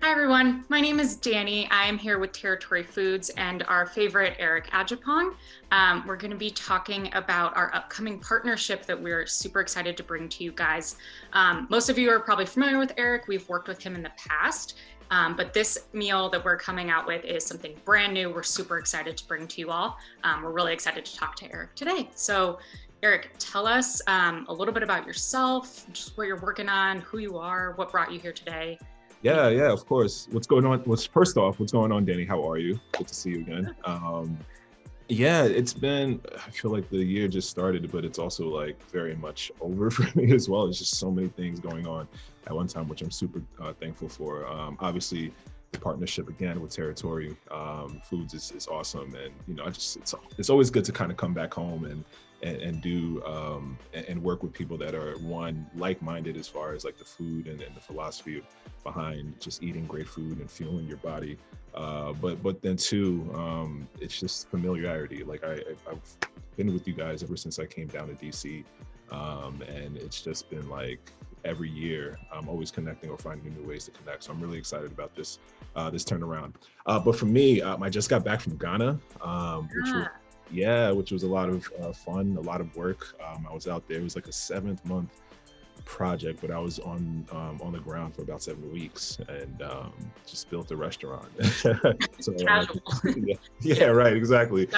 Hi everyone, my name is Danny. I am here with Territory Foods and our favorite Eric Adjepong. We're going to be talking about our upcoming partnership that we're super excited to bring to you guys. Most of you are probably familiar with Eric. We've worked with him in the past, but this meal that we're coming out with is something brand new. We're super excited to bring to you all. We're really excited to talk to Eric today. So Eric, tell us a little bit about yourself, just what you're working on, who you are, what brought you here today. Yeah, of course. What's going on? First off, what's going on, Danny? How are you? Good to see you again. Yeah, it's been, I feel like the year just started, but it's also like very much over for me as well. There's just so many things going on at one time, which I'm super thankful for. Obviously, the partnership again with Territory Foods is awesome. And, it's always good to kind of come back home and do and work with people that are one like-minded as far as like the food and the philosophy behind just eating great food and fueling your body. But then two, it's just familiarity. Like I've been with you guys ever since I came down to DC, and it's just been like every year I'm always connecting or finding new ways to connect. So I'm really excited about this turnaround. But for me, I just got back from Ghana, which was a lot of fun, a lot of work. I was out there. It was like a 7-month project, but I was on the ground for about 7 weeks and just built a restaurant. So yeah, right, exactly.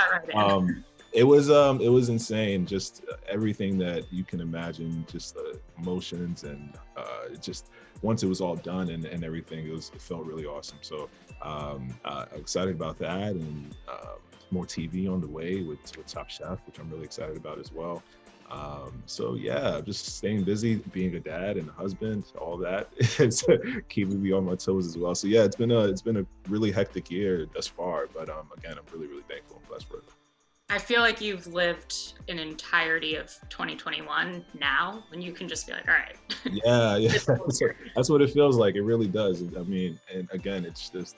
It was insane. Just everything that you can imagine, just the emotions and just once it was all done and everything, it felt really awesome. So excited about that, and more TV on the way with Top Chef, which I'm really excited about as well. So yeah, just staying busy, being a dad and a husband, all that. It's keeping me on my toes as well. So yeah, it's been a really hectic year thus far, but again, I'm really thankful and blessed for it. I feel like you've lived an entirety of 2021 now, when you can just be like, all right. Yeah. That's what it feels like. It really does. I mean, and again, it's just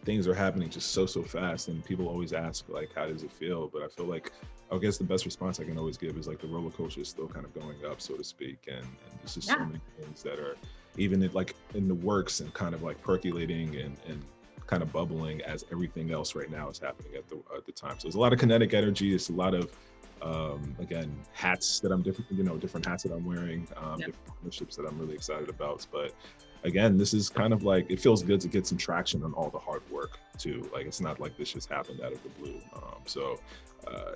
things are happening just so fast, and people always ask like, how does it feel? But I feel like, I guess the best response I can always give is like the roller coaster is still kind of going up, so to speak, and there's just so many things that are even in the works and kind of like percolating and kind of bubbling as everything else right now is happening at the time. So there's a lot of kinetic energy. It's a lot of again, hats that I'm different hats that I'm wearing, different partnerships that I'm really excited about. But again, this is kind of like, it feels good to get some traction on all the hard work too. Like, it's not like this just happened out of the blue.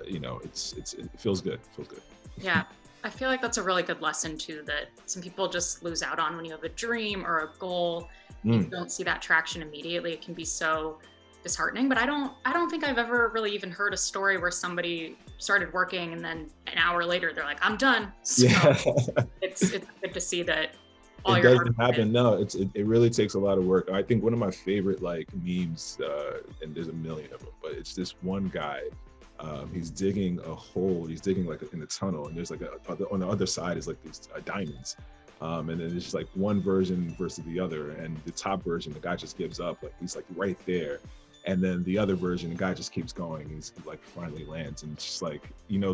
It feels good. Yeah. I feel like that's a really good lesson too, that some people just lose out on when you have a dream or a goal. You don't see that traction immediately. It can be so disheartening, but I don't think I've ever really even heard a story where somebody started working and then an hour later they're like, I'm done. So it's good to see that all it your doesn't happen. No, it really takes a lot of work. I think one of my favorite like memes, and there's a million of them, but it's this one guy. He's digging a hole. He's digging like in a tunnel, and there's like on the other side is like these diamonds. And then there's just like one version versus the other, and the top version, the guy just gives up. Like, he's like right there. And then the other version, the guy just keeps going. He like finally lands, and it's just like,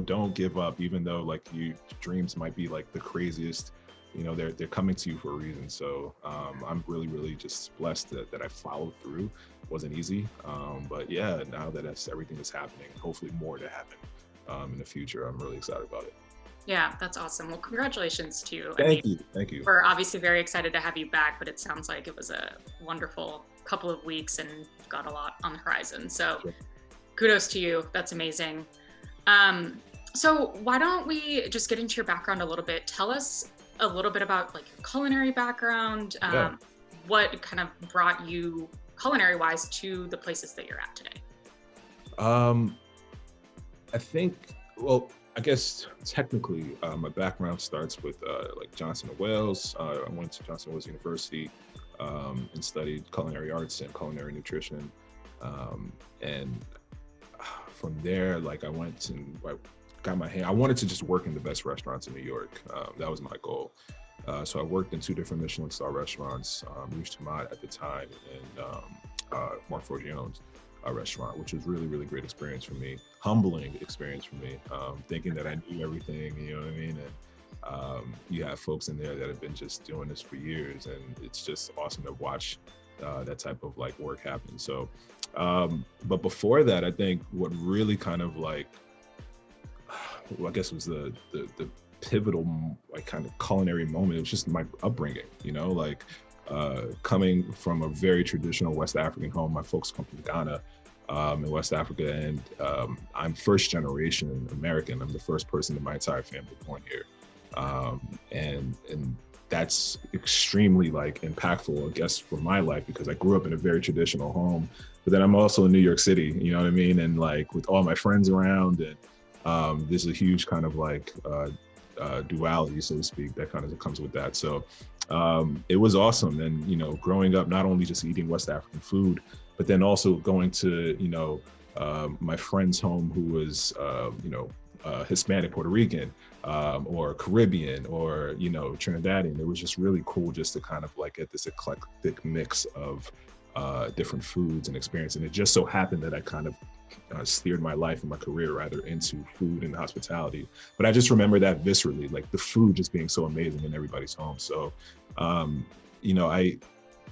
don't give up, even though like your dreams might be like the craziest. They're coming to you for a reason. So I'm really just blessed that I followed through. It wasn't easy, but yeah, now that everything is happening, hopefully more to happen in the future, I'm really excited about it. Yeah, that's awesome. Well, congratulations to you. Thank you. We're obviously very excited to have you back, but it sounds like it was a wonderful couple of weeks and you've got a lot on the horizon. So kudos to you. That's amazing. So why don't we just get into your background a little bit? Tell us a little bit about like your culinary background, what kind of brought you culinary wise to the places that you're at today? I guess technically my background starts with like Johnson & Wales. I went to Johnson & Wales University and studied culinary arts and culinary nutrition. And from there, like I got my hand. I wanted to just work in the best restaurants in New York. That was my goal. So I worked in 2 different Michelin star restaurants, Rouge Tomate at the time, and Marc Forgione's restaurant, which was really great experience for me, humbling experience for me, thinking that I knew everything, you know what I mean? And you have folks in there that have been just doing this for years, and it's just awesome to watch that type of like work happen. So, but before that, I think what really kind of like, well, I guess was the pivotal like kind of culinary moment. It was just my upbringing, like coming from a very traditional West African home. My folks come from Ghana in West Africa, and I'm first generation American. I'm the first person in my entire family born here, and that's extremely like impactful, I guess, for my life, because I grew up in a very traditional home. But then I'm also in New York City, you know what I mean, and like with all my friends around, and there's a huge kind of like duality, so to speak, that kind of comes with that. So it was awesome. And, growing up, not only just eating West African food, but then also going to, my friend's home who was, Hispanic, Puerto Rican, or Caribbean, or, Trinidadian. It was just really cool just to kind of like get this eclectic mix of different foods and experience. And it just so happened that I kind of steered my life and my career rather into food and hospitality. But I just remember that viscerally, like the food just being so amazing in everybody's home. So,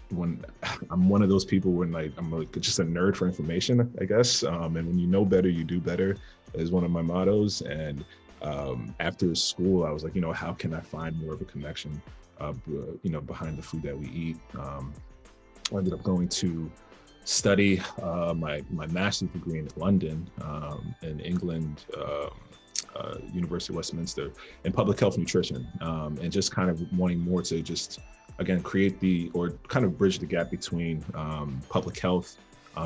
when I'm one of those people when like I'm like just a nerd for information, I guess. And when you know better, you do better is one of my mottos. And after school, I was like, how can I find more of a connection, behind the food that we eat? I ended up going to study my master's degree in London, in England, University of Westminster, in public health nutrition, and just kind of wanting more to just, again, or kind of bridge the gap between public health,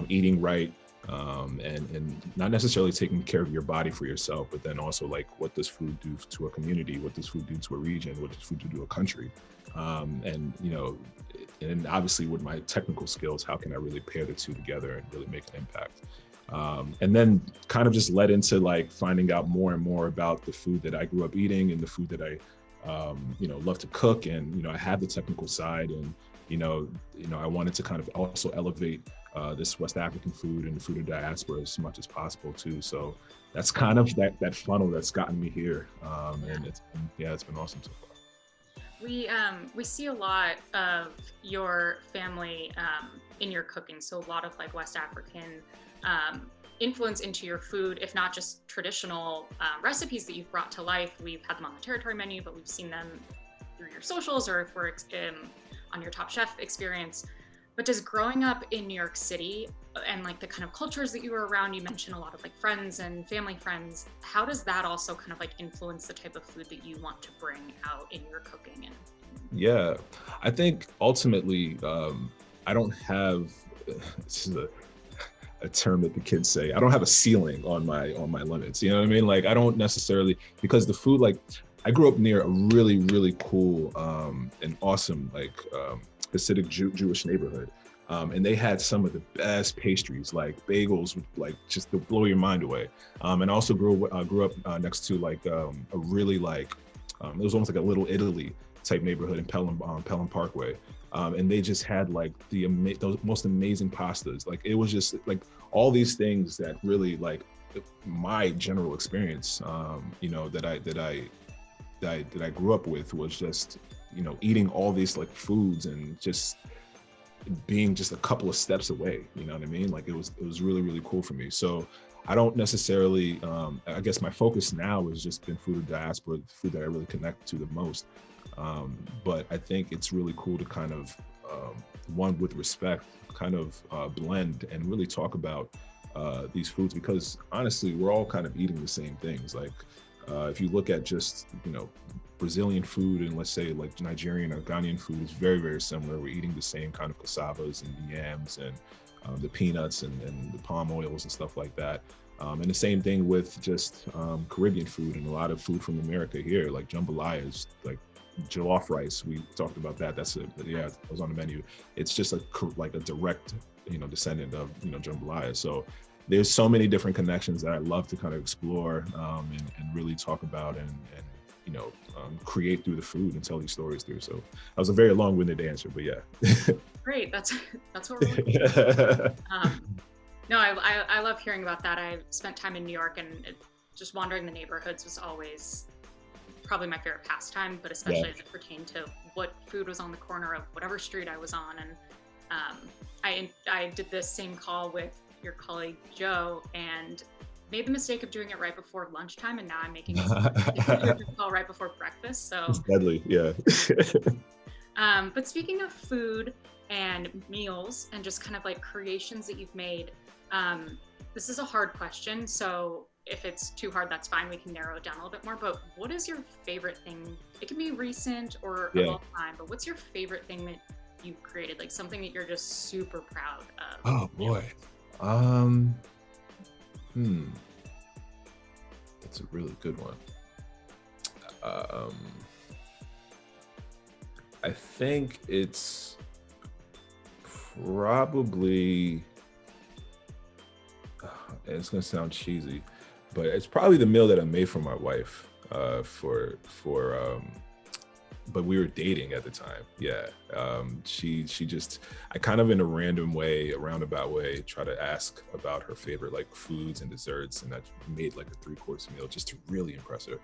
eating right, and not necessarily taking care of your body for yourself, but then also like what does food do to a community, what does food do to a region, what does food do to a country, and obviously with my technical skills, how can I really pair the two together and really make an impact? And then kind of just led into like finding out more and more about the food that I grew up eating and the food that I love to cook. And, I have the technical side, and, I wanted to kind of also elevate this West African food and the food of diaspora as much as possible too. So that's kind of that funnel that's gotten me here. And it's been awesome so far. We see a lot of your family in your cooking. So a lot of like West African influence into your food, if not just traditional recipes that you've brought to life. We've had them on the territory menu, but we've seen them through your socials, or if we're on your Top Chef experience. But does growing up in New York City and like the kind of cultures that you were around, you mentioned a lot of like friends and family friends, how does that also kind of like influence the type of food that you want to bring out in your cooking? Yeah, I think ultimately, I don't have, this is a term that the kids say, I don't have a ceiling on my limits. You know what I mean? Like, I don't necessarily, because the food, like, I grew up near a really, really cool and awesome, like, Hasidic Jewish neighborhood. And they had some of the best pastries, like bagels, like just to blow your mind away. And also grew up next to like a really like, it was almost like a Little Italy type neighborhood in Pelham Parkway. And they just had like those most amazing pastas. Like it was just like all these things that really like my general experience, that I grew up with was just, eating all these like foods and just being just a couple of steps away, you know what I mean? Like it was really, really cool for me. So I don't necessarily, I guess my focus now has just been food of diaspora, the food that I really connect to the most. But I think it's really cool to kind of, one with respect, kind of blend and really talk about these foods, because honestly, we're all kind of eating the same things. Like if you look at just, Brazilian food and let's say like Nigerian or Ghanaian food is very, very similar. We're eating the same kind of cassavas and yams and the peanuts and the palm oils and stuff like that. And the same thing with just Caribbean food and a lot of food from America here, like jambalaya is like jollof rice. We talked about that. That was on the menu. It's just like a direct, descendant of, jambalaya. So there's so many different connections that I love to kind of explore and really talk about and create through the food and tell these stories through. So that was a very long-winded answer, but yeah. Great. That's what we're looking for. No, I love hearing about that. I spent time in New York, and just wandering the neighborhoods was always probably my favorite pastime, but especially as it pertained to what food was on the corner of whatever street I was on. I did this same call with your colleague Joe and made the mistake of doing it right before lunchtime, and now I'm making a call right before breakfast. So it's deadly, yeah. But speaking of food and meals and just kind of like creations that you've made, this is a hard question. So if it's too hard, that's fine. We can narrow it down a little bit more. But what is your favorite thing? It can be recent or of all time, but what's your favorite thing that you've created? Like something that you're just super proud of? Oh boy. That's a really good one. I think it's probably, it's gonna sound cheesy, but it's probably the meal that I made for my wife, but we were dating at the time. Yeah. She just, I kind of in a random way, a roundabout way, try to ask about her favorite like foods and desserts. And I made like a 3-course meal just to really impress her.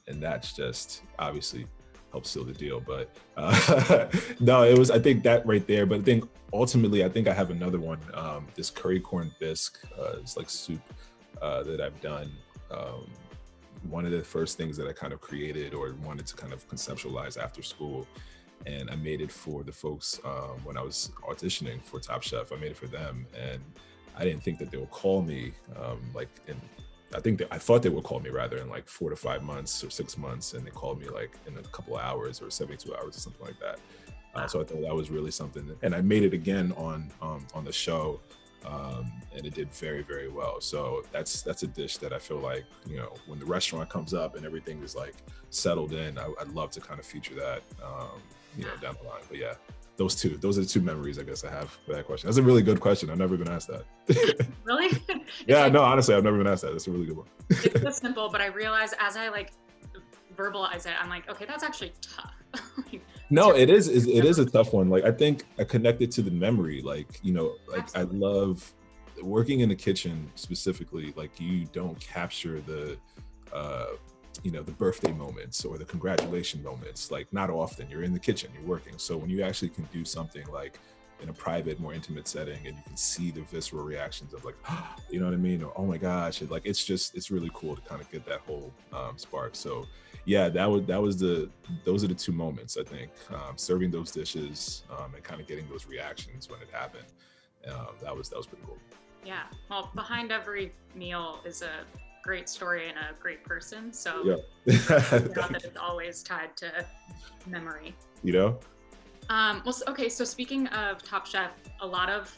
And that's just obviously helped seal the deal. But no, it was, I think that right there. But I think ultimately, I think I have another one, this curry corn bisque, it's like soup that I've done. One of the first things that I kind of created or wanted to kind of conceptualize after school. And I made it for the folks when I was auditioning for Top Chef. I made it for them. And I didn't think that they would call me I thought they would call me rather in like 4 to 5 months or 6 months. And they called me like in a couple of hours or 72 hours or something like that. So I thought that was really something. And I made it again on the show. And it did very, very well. So that's a dish that I feel like, you know, when the restaurant comes up and everything is like settled in, I'd love to kind of feature that, you know, down the line. But yeah, those are the two memories I guess I have for that question. That's a really good question. I've never been asked that. Really? Yeah, no, honestly, I've never been asked that. That's a really good one. It's so simple, but I realize as I like verbalize it, I'm like, okay, that's actually tough. No, it is a tough one. Like I think I connected to the memory. Like, you know, like absolutely. I love working in the kitchen specifically. Like you don't capture the you know, the birthday moments or the congratulation moments. Like not often. You're in the kitchen, you're working. So when you actually can do something like in a private, more intimate setting, and you can see the visceral reactions of like, you know what I mean? Or, oh my gosh, like it's really cool to kind of get that whole spark. So yeah, those are the two moments, I think, serving those dishes and kind of getting those reactions when it happened. That was pretty cool. Yeah, well, behind every meal is a great story and a great person. So yeah. Not that it's always tied to memory. You know? Well, okay, so speaking of Top Chef, a lot of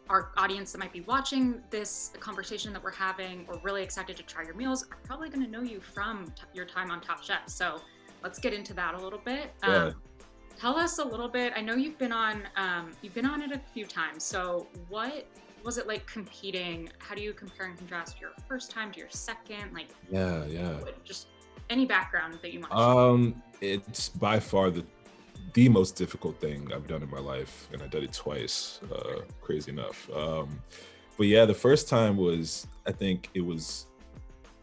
our audience that might be watching this conversation that we're having or really excited to try your meals are probably going to know you from your time on Top Chef. So let's get into that a little bit. Tell us a little bit. I know you've been on it a few times. So what was it like competing? How do you compare and contrast your first time to your second? Like, yeah. Just any background that you want to share. It's by far the most difficult thing I've done in my life, and I did it twice, crazy enough. But yeah, the first time was, I think it was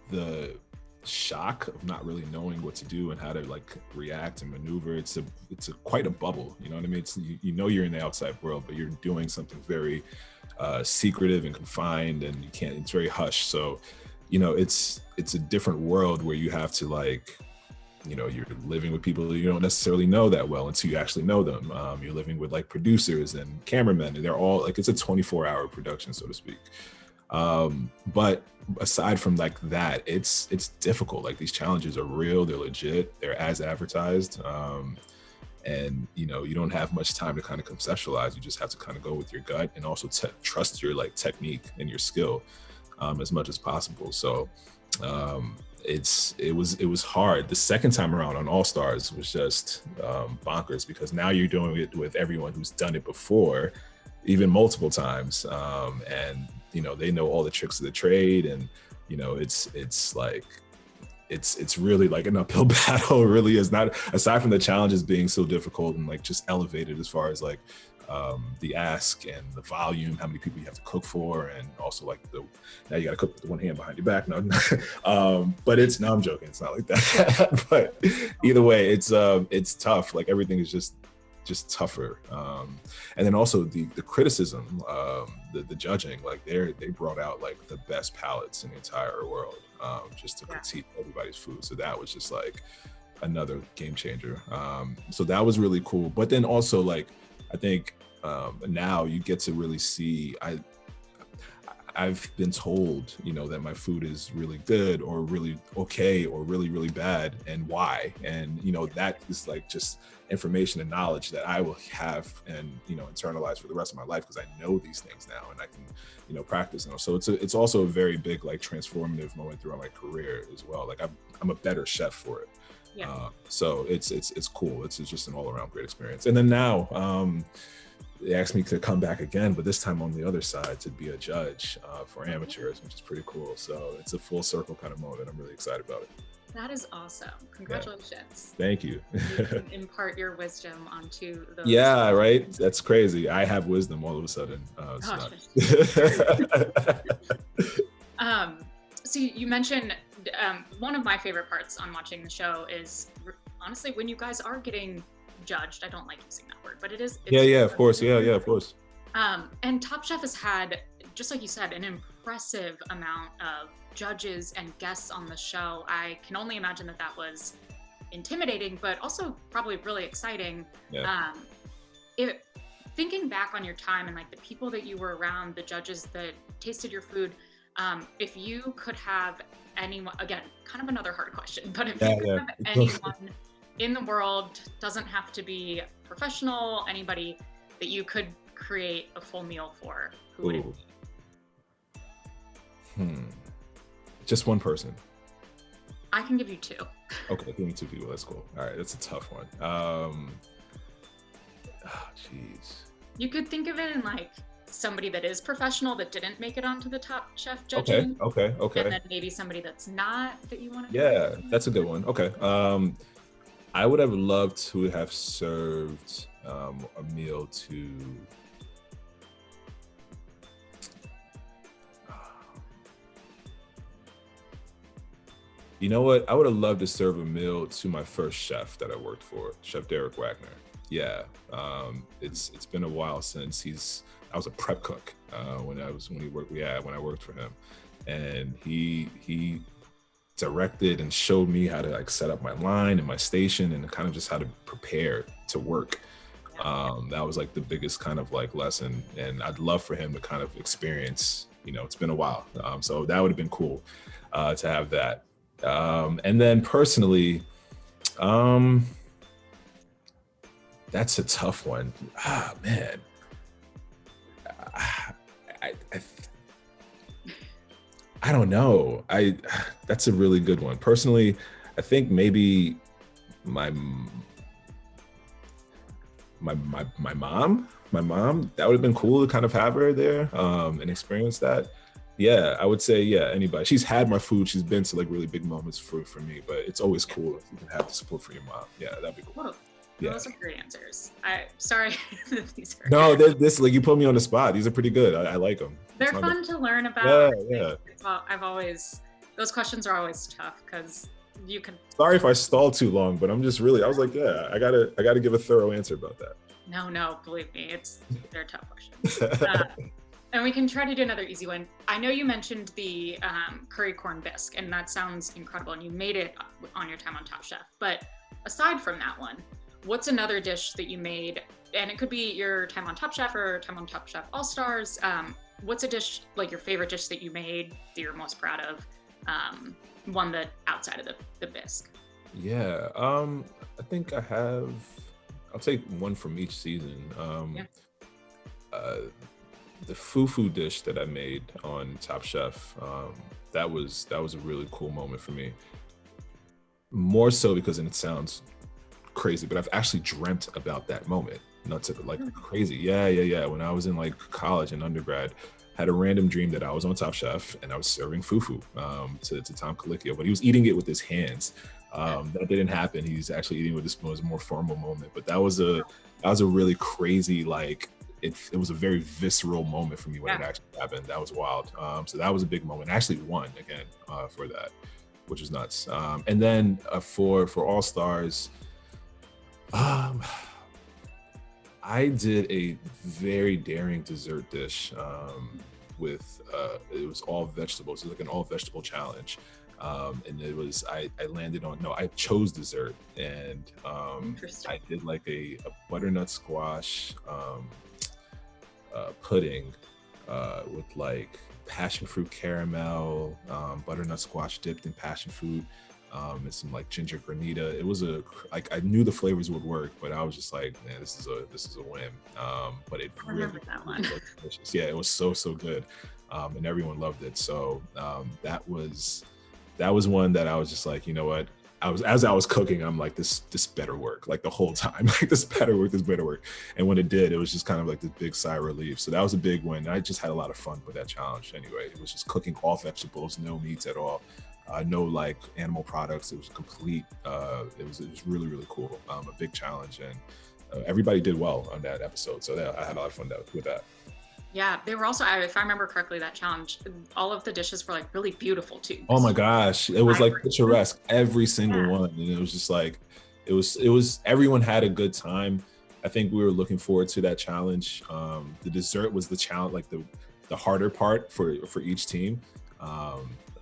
the shock of not really knowing what to do and how to like react and maneuver. It's quite a bubble, you know what I mean? You know you're in the outside world, but you're doing something very secretive and confined, and it's very hushed. So, you know, it's a different world where you have to like, you know, you're living with people you don't necessarily know that well until you actually know them. You're living with like producers and cameramen, and they're all like, it's a 24-hour production, so to speak. But aside from like that, it's difficult. Like these challenges are real, they're legit, they're as advertised. And you know, you don't have much time to kind of conceptualize. You just have to kind of go with your gut and also trust your like technique and your skill as much as possible. So it was hard. The second time around on All Stars was just bonkers, because now you're doing it with everyone who's done it before, even multiple times, and you know, they know all the tricks of the trade, and you know, it's like it's really like an uphill battle. It really is. Not aside from the challenges being so difficult and like just elevated as far as like the ask and the volume, how many people you have to cook for, and also like now you got to cook with one hand behind your back. No, but no, I'm joking. It's not like that. But either way, it's tough. Like everything is just just tougher. And then also the criticism, the judging, like they brought out like the best palates in the entire world, just to critique everybody's food. So that was just like another game changer. So that was really cool. But then also like, I think now you get to really see, I've been told, you know, that my food is really good or really okay or really, really bad, and why. And, you know, that is like just information and knowledge that I will have and, you know, internalize for the rest of my life, because I know these things now and I can, you know, practice them. So it's also a very big, like, transformative moment throughout my career as well. Like I'm a better chef for it. Yeah. So it's cool. It's just an all around great experience. And then now, they asked me to come back again, but this time on the other side to be a judge for amateurs, which is pretty cool. So it's a full circle kind of moment. I'm really excited about it. That is awesome. Congratulations. Yeah. Thank you. You can impart your wisdom onto those. Yeah, right? That's crazy. I have wisdom all of a sudden. So you mentioned one of my favorite parts on watching the show is honestly when you guys are getting judged. I don't like using that word, but it's of course. Yeah, of course. And Top Chef has had, just like you said, an impressive amount of judges and guests on the show. I can only imagine that was intimidating, but also probably really exciting. Yeah. Thinking back on your time and like the people that you were around, the judges that tasted your food, if you could have anyone, again, kind of another hard question, but if you could have anyone in the world, doesn't have to be professional, anybody that you could create a full meal for, who would it be? Just one person. I can give you two. Okay, give me two people. That's cool. All right, that's a tough one. Jeez. You could think of it in like somebody that is professional that didn't make it onto the Top Chef judging. Okay. And then maybe somebody that's not that you want to. Yeah, that's a good one. Okay. I would have loved to have served a meal to you know what? I would have loved to serve a meal to my first chef that I worked for, Chef Eric Wagner. Yeah, it's been a while since I was a prep cook when I worked for him, and he directed and showed me how to like set up my line and my station and kind of just how to prepare to work. That was like the biggest kind of like lesson, and I'd love for him to kind of experience, you know, it's been a while. So that would have been cool to have that. And then personally, that's a tough one. Man. I don't know. That's a really good one. Personally, I think maybe my mom, that would have been cool to kind of have her there and experience that. Yeah, I would say, yeah, anybody. She's had my food. She's been to like really big moments for me, but it's always cool if you can have the support for your mom. Yeah, that'd be cool. Whoa. Yeah. Those are great answers. Sorry. These are no, this like you put me on the spot. These are pretty good. I like them. They're fun to learn about. Yeah. Those questions are always tough because you can. Sorry if I stalled too long, but I was like, yeah, I gotta give a thorough answer about that. No, believe me, they're tough questions. And we can try to do another easy one. I know you mentioned the curry corn bisque, and that sounds incredible, and you made it on your time on Top Chef. But aside from that one, what's another dish that you made? And it could be your time on Top Chef or time on Top Chef All-Stars. What's a dish, like your favorite dish that you made that you're most proud of? One that outside of the bisque. Yeah, I think I'll take one from each season. The fufu dish that I made on Top Chef, that was a really cool moment for me. More so because, and it sounds crazy, but I've actually dreamt about that moment. Not to like crazy. Yeah. When I was in like college and undergrad, had a random dream that I was on Top Chef and I was serving fufu to Tom Colicchio, but he was eating it with his hands. That didn't happen. He's actually eating with his spoon. It was a more formal moment, but that was a really crazy, like, it was a very visceral moment for me when it actually happened. That was wild. So that was a big moment. I actually won again for that, which was nuts. And then for All Stars, I did a very daring dessert dish with it was all vegetables. It was like an all vegetable challenge. And it was I landed on no, I chose dessert, and I did like a butternut squash pudding with like passion fruit caramel, butternut squash dipped in passion fruit, and some like ginger granita. It was like I knew the flavors would work, but I was just like, man, this is a win. But it I remember that one. really was delicious. Yeah, it was so good, and everyone loved it. So that was one that I was just like, you know what? As I was cooking, I'm like, this better work, like the whole time, like this better work. And when it did, it was just kind of like this big sigh of relief. So that was a big win. I just had a lot of fun with that challenge. Anyway, it was just cooking all vegetables, no meats at all, no like animal products. It was complete. It was really cool. A big challenge, and everybody did well on that episode. So I had a lot of fun with that. Yeah, they were also, if I remember correctly, that challenge, all of the dishes were like really beautiful too. Oh my gosh, it was like picturesque, every single one, and it was just like, it was everyone had a good time. I think we were looking forward to that challenge. The dessert was the challenge, like the harder part for each team.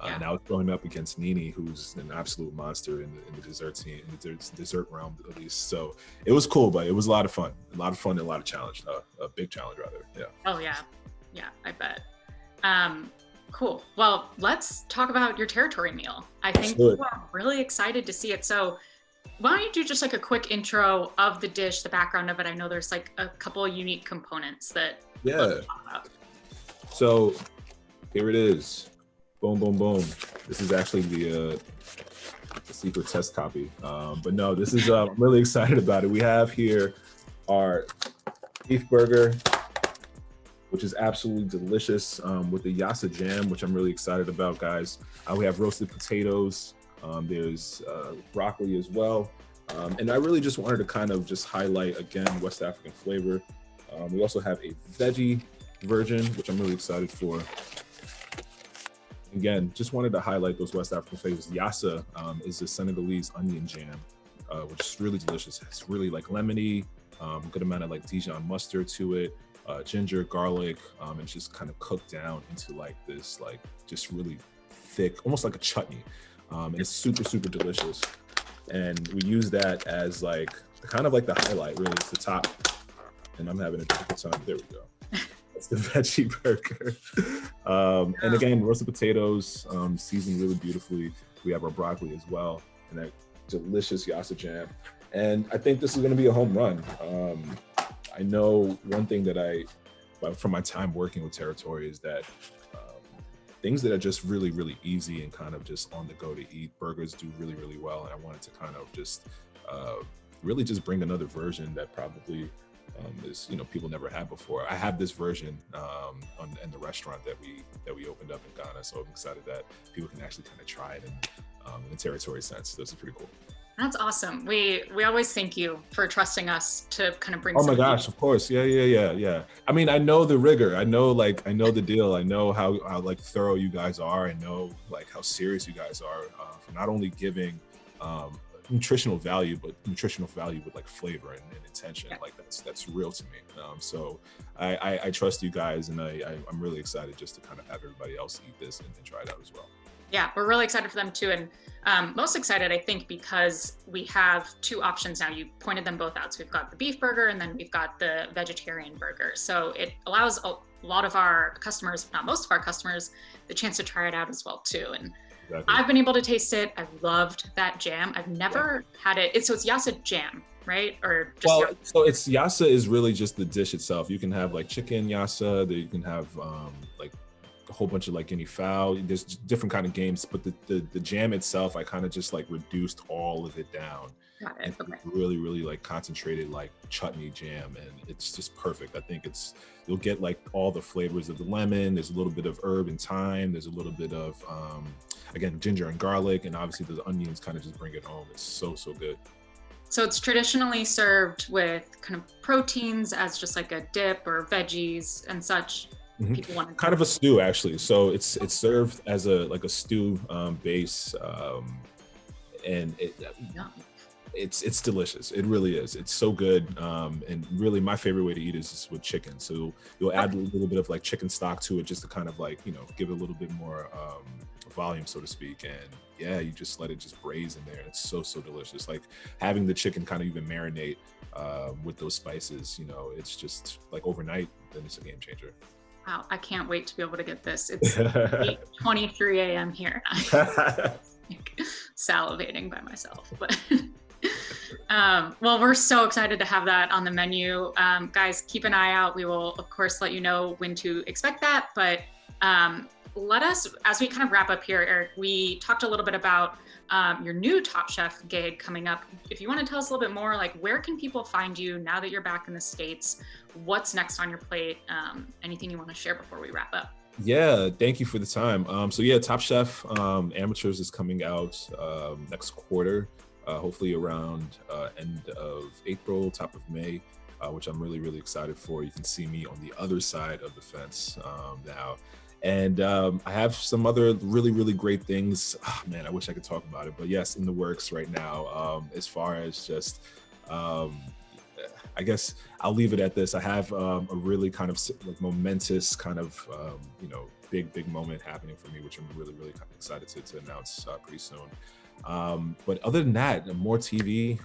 And I was going up against Nini, who's an absolute monster in the dessert team, in the dessert realm at least. So it was cool, but it was a lot of fun and a lot of challenge, a big challenge rather. Yeah. Oh yeah, I bet. Cool. Well, let's talk about your territory meal. I think we're really excited to see it. So why don't you do just like a quick intro of the dish, the background of it? I know there's like a couple of unique components that we'll talk about. So here it is. Boom, boom, boom. This is actually the secret test copy. But no, this is, I'm really excited about it. We have here our beef burger, which is absolutely delicious, with the yassa jam, which I'm really excited about, guys. We have roasted potatoes. There's broccoli as well. And I really just wanted to kind of just highlight, again, West African flavor. We also have a veggie version, which I'm really excited for. Again, just wanted to highlight those West African flavors. Yassa is a Senegalese onion jam, which is really delicious. It's really like lemony, good amount of like Dijon mustard to it, ginger, garlic, and it's just kind of cooked down into like this, like just really thick, almost like a chutney. And it's super delicious. And we use that as like, kind of like the highlight, really. It's the top. And I'm having a difficult time. There we go. That's the veggie burger. And again, roasted potatoes, seasoned really beautifully. We have our broccoli as well, and that delicious yassa jam. And I think this is gonna be a home run. I know one thing that from my time working with Territory is that things that are just really easy and kind of just on the go to eat, burgers do really well. And I wanted to kind of just really just bring another version that probably is, people never had before. I have this version in the restaurant that we opened up in Ghana, so I'm excited that people can actually kind of try it in a territory sense. This is pretty cool. That's awesome. We always thank you for trusting us to kind of bring. Oh my gosh, of course, yeah. I mean, I know the rigor. I know the deal. I know how like thorough you guys are. I know like how serious you guys are for not only giving nutritional value with like flavor and intention. Yeah. Like that's real to me. So I trust you guys, and I'm really excited just to kind of have everybody else eat this and try it out as well. Yeah, we're really excited for them too, and most excited I think because we have two options now. You pointed them both out. So we've got the beef burger, and then we've got the vegetarian burger. So it allows a lot of our customers, if not most of our customers, the chance to try it out as well too. And exactly. I've been able to taste it. I've loved that jam. I've never had it. So it's yassa jam, right? Or just so it's yassa is really just the dish itself. You can have like chicken yassa. You can have like a whole bunch of like guinea fowl. There's different kind of games, but the jam itself, I kind of just like reduced all of it down. Got it. Okay. Really like concentrated like chutney jam, and it's just perfect. I think you'll get like all the flavors of the lemon. There's a little bit of herb and thyme. There's a little bit of again, ginger and garlic, and obviously the onions kind of just bring it home. It's so good. So it's traditionally served with kind of proteins as just like a dip or veggies and such. Mm-hmm. People want kind of a stew actually. So it's served as a stew base, and It's delicious. It really is. It's so good. And really my favorite way to eat is just with chicken. So you'll add a little bit of like chicken stock to it just to kind of like, give it a little bit more volume, so to speak. And yeah, you just let it just braise in there. It's so delicious. Like having the chicken kind of even marinate with those spices, it's just like overnight, then it's a game changer. Wow, I can't wait to be able to get this. It's 8:23 a.m. here. I'm salivating by myself. But well, we're so excited to have that on the menu. Guys, keep an eye out. We will, of course, let you know when to expect that. But let us, as we kind of wrap up here, Eric, we talked a little bit about your new Top Chef gig coming up. If you want to tell us a little bit more, like where can people find you now that you're back in the States? What's next on your plate? Anything you want to share before we wrap up? Yeah, thank you for the time. So yeah, Top Chef Amateurs is coming out next quarter, hopefully around end of April, top of May, which I'm really excited for. You can see me on the other side of the fence now. And I have some other really great things. Oh, man, I wish I could talk about it, but yes, in the works right now. As far as just, I guess I'll leave it at this. I have a really kind of like momentous kind of, big moment happening for me, which I'm really kind of excited to announce pretty soon. But other than that, more TV,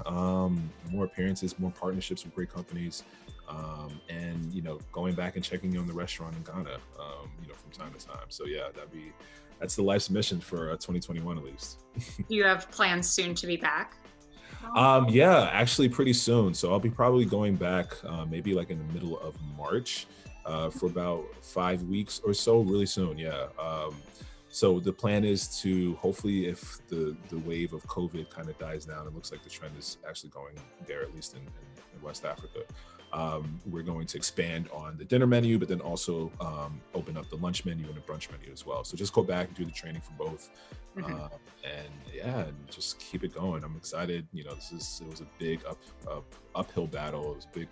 more appearances, more partnerships with great companies. And going back and checking in on the restaurant in Ghana, from time to time. So yeah, that's the life's mission for 2021 at least. Do you have plans soon to be back? Yeah, actually pretty soon. So I'll be probably going back maybe like in the middle of March for about 5 weeks or so, really soon. Yeah. So the plan is to hopefully, if the wave of COVID kind of dies down, it looks like the trend is actually going there, at least in West Africa. We're going to expand on the dinner menu, but then also open up the lunch menu and the brunch menu as well. So just go back and do the training for both. And yeah, and just keep it going. I'm excited. It was a big uphill battle. It was a big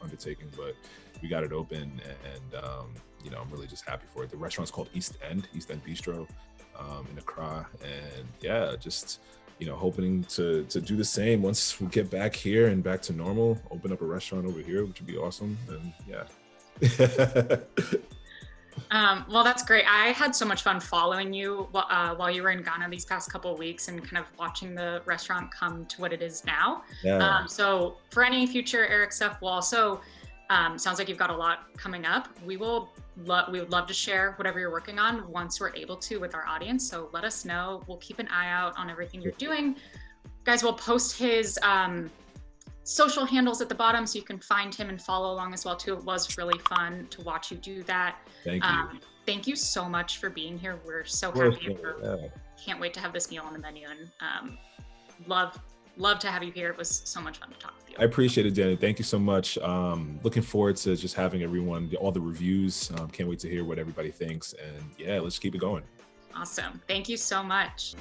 undertaking, but we got it open, and I'm really just happy for it. The restaurant's called East End Bistro in Accra, and yeah, just hoping to do the same once we get back here and back to normal. Open up a restaurant over here, which would be awesome. And yeah. Well, that's great. I had so much fun following you while you were in Ghana these past couple of weeks and kind of watching the restaurant come to what it is now. Yeah. So for any future Eric stuff, we'll also, sounds like you've got a lot coming up. We would love to share whatever you're working on once we're able to with our audience. So let us know. We'll keep an eye out on everything you're doing. Guys, we'll post his social handles at the bottom so you can find him and follow along as well too. It was really fun to watch you do that. Thank you. Thank you so much for being here. We're so happy. Can't wait to have this meal on the menu, and love to have you here. It was so much fun to talk with you. I appreciate it, Danny. Thank you so much. Looking forward to just having all the reviews. Can't wait to hear what everybody thinks. And yeah, let's keep it going. Awesome. Thank you so much.